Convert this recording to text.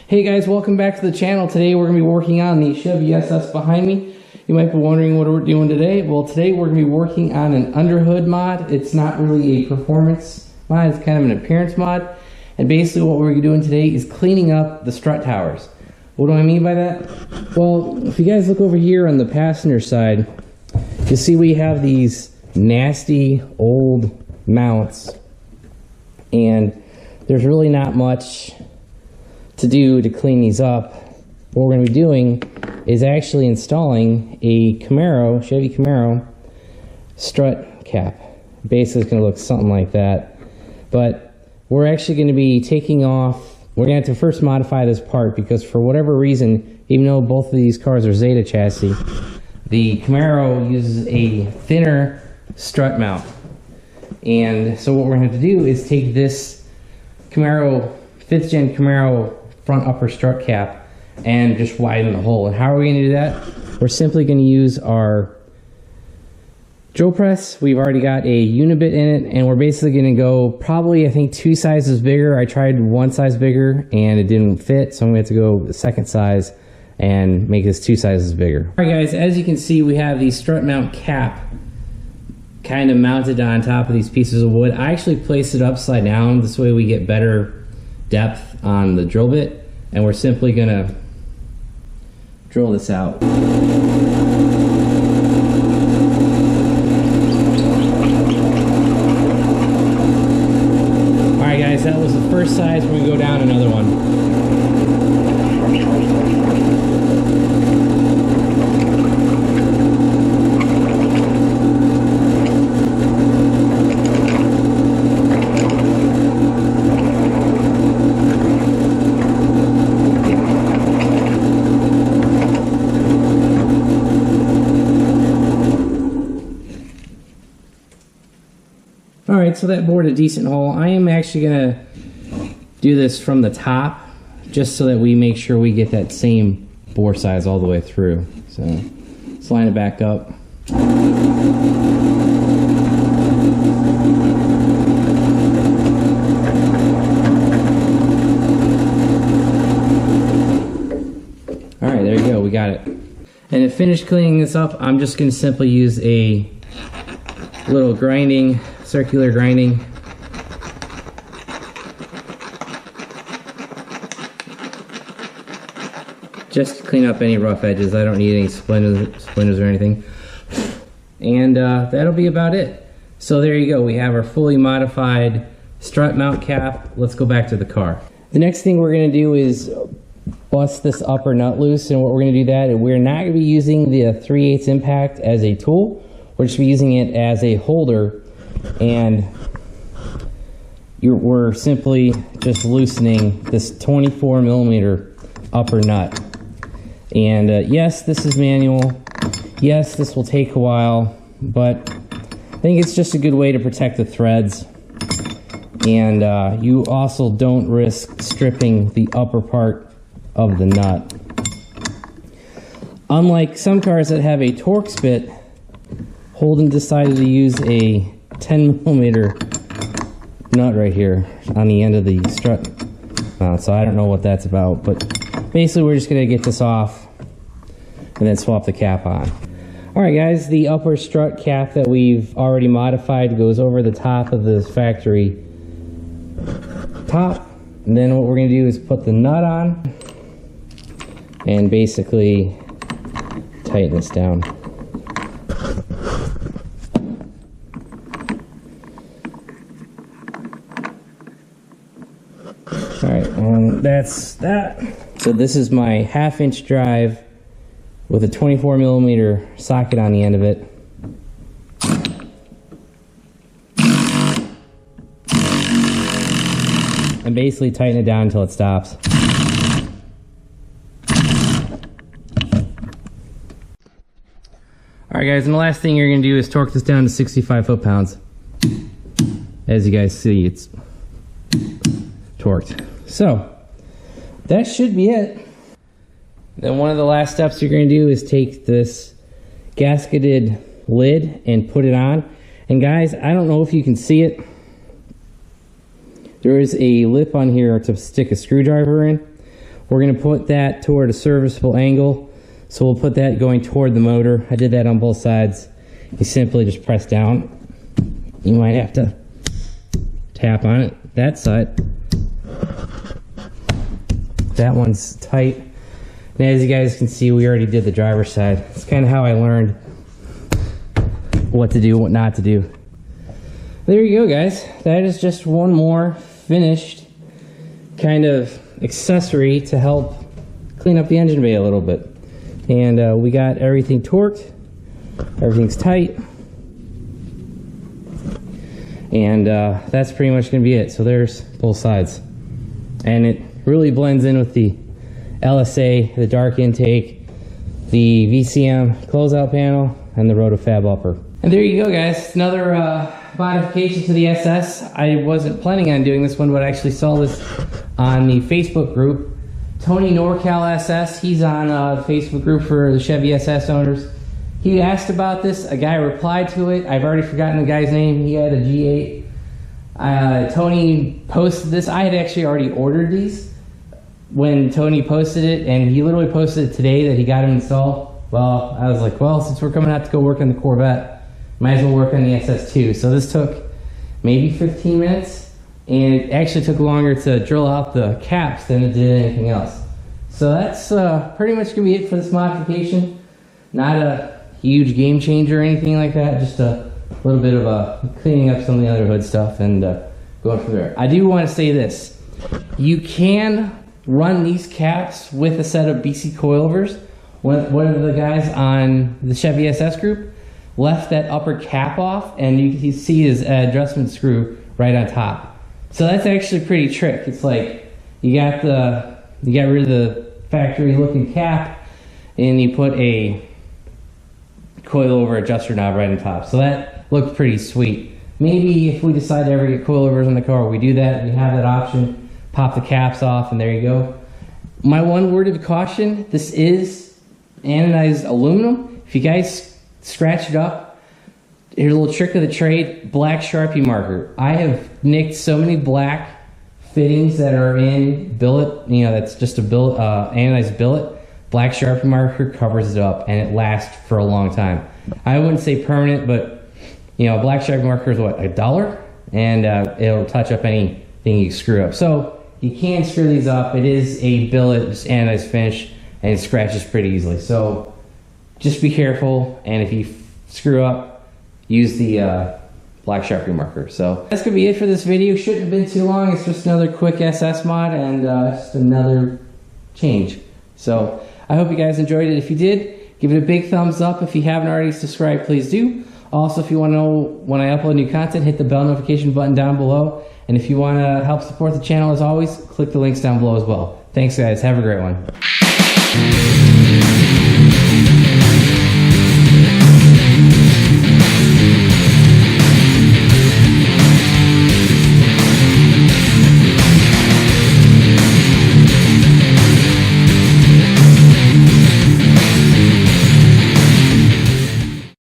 Hey guys, welcome back to the channel. Today we're going to be working on the Chevy SS behind me. You might be wondering what we're doing today. Well, today we're going to be working on an underhood mod. It's not really a performance mod, it's kind of an appearance mod. And basically what we're doing today is cleaning up the strut towers. What do I mean by that? Well, if you guys look over here on the passenger side, you see we have these nasty old mounts. And there's really not much to do to clean these up. What we're going to be doing is actually installing a Camaro, Chevy Camaro strut cap. Basically it's going to look something like that, but we're actually going to be taking off, we're going to have to first modify this part because for whatever reason, even though both of these cars are Zeta chassis, the Camaro uses a thinner strut mount. And so what we're going to have to do is take this Camaro, 5th gen Camaro front upper strut cap and just widen the hole. And how are we going to do that? We're simply going to use our drill press. We've already got a unibit in it, and we're basically going to go probably, I think, 2 sizes bigger. I tried 1 size bigger and it didn't fit, so I'm going to have to go the 2nd size and make this 2 sizes bigger. Alright guys, as you can see, we have the strut mount cap kind of mounted on top of these pieces of wood. I actually placed it upside down, this way we get better depth on the drill bit, and we're simply gonna drill this out. Alright guys, that was the first size. We're gonna go down another one. Alright, so that bored a decent hole. I am actually going to do this from the top just so that we make sure we get that same bore size all the way through. So let's line it back up. Alright, there you go, we got it. And to finish cleaning this up, I'm just going to simply use a little grinding, circular grinding. Just to clean up any rough edges. I don't need any splinters or anything. And that'll be about it. So there you go. We have our fully modified strut mount cap. Let's go back to the car. The next thing we're going to do is bust this upper nut loose. And what we're going to do that, we're not going to be using the 3/8 impact as a tool. We're just using it as a holder, and we're simply just loosening this 24mm upper nut. And yes, this is manual. Yes, this will take a while, but I think it's just a good way to protect the threads. And you also don't risk stripping the upper part of the nut. Unlike some cars that have a Torx bit, Holden decided to use a 10mm nut right here on the end of the strut mount, so I don't know what that's about, but basically we're just going to get this off and then swap the cap on. Alright guys, the upper strut cap that we've already modified goes over the top of the factory top, and then what we're going to do is put the nut on and basically tighten this down. Alright, and that's that. So this is my 1/2-inch drive with a 24mm socket on the end of it. And basically tighten it down until it stops. Alright guys, and the last thing you're going to do is torque this down to 65 foot-pounds. As you guys see, it's torqued. So, that should be it. Then one of the last steps you're going to do is take this gasketed lid and put it on. And guys, I don't know if you can see it. There is a lip on here to stick a screwdriver in. We're going to put that toward a serviceable angle. So we'll put that going toward the motor. I did that on both sides. You simply just press down. You might have to tap on it. That side. That one's tight. And as you guys can see, we already did the driver's side. It's kind of how I learned what to do, what not to do. There you go, guys. That is just one more finished kind of accessory to help clean up the engine bay a little bit. And we got everything torqued. Everything's tight. And that's pretty much going to be it. So there's both sides. And it really blends in with the LSA, the dark intake, the VCM closeout panel, and the Rotofab upper. And there you go, guys. Another modification to the SS. I wasn't planning on doing this one, but I actually saw this on the Facebook group. Tony NorCal SS, he's on a Facebook group for the Chevy SS owners. He asked about this. A guy replied to it. I've already forgotten the guy's name. He had a G8. Tony posted this. I had actually already ordered these when Tony posted it, and he literally posted it today that he got them installed. Well, I was like, well, since we're coming out to go work on the Corvette, might as well work on the SS too. So this took maybe 15 minutes, and it actually took longer to drill out the caps than it did anything else. So that's pretty much gonna be it for this modification. Not a huge game changer or anything like that, just a little bit of cleaning up some of the other hood stuff and going from there. I do want to say this. You can run these caps with a set of BC coilovers. One of the guys on the Chevy SS group left that upper cap off, and you can see his adjustment screw right on top. So that's actually a pretty trick. It's like you got rid of the factory looking cap, and you put a coilover adjuster knob right on top. So that looks pretty sweet. Maybe if we decide to ever get coilovers in the car, we do that. We have that option. Pop the caps off, and there you go. My one word of caution: this is anodized aluminum. If you guys scratch it up, here's a little trick of the trade: black Sharpie marker. I have nicked so many black fittings that are in billet, that's just a billet, anodized billet. Black Sharpie marker covers it up, and it lasts for a long time. I wouldn't say permanent, but black Sharpie marker is what, $1, and it'll touch up anything you screw up. So you can screw these up. It is a billet, just anodized finish, and it scratches pretty easily. So just be careful, and if you screw up, use the black Sharpie marker. So that's gonna be it for this video. Shouldn't have been too long. It's just another quick SS mod and just another change. So I hope you guys enjoyed it. If you did, give it a big thumbs up. If you haven't already subscribed, please do. Also, if you want to know when I upload new content, hit the bell notification button down below. And if you want to help support the channel, as always, click the links down below as well. Thanks, guys. Have a great one.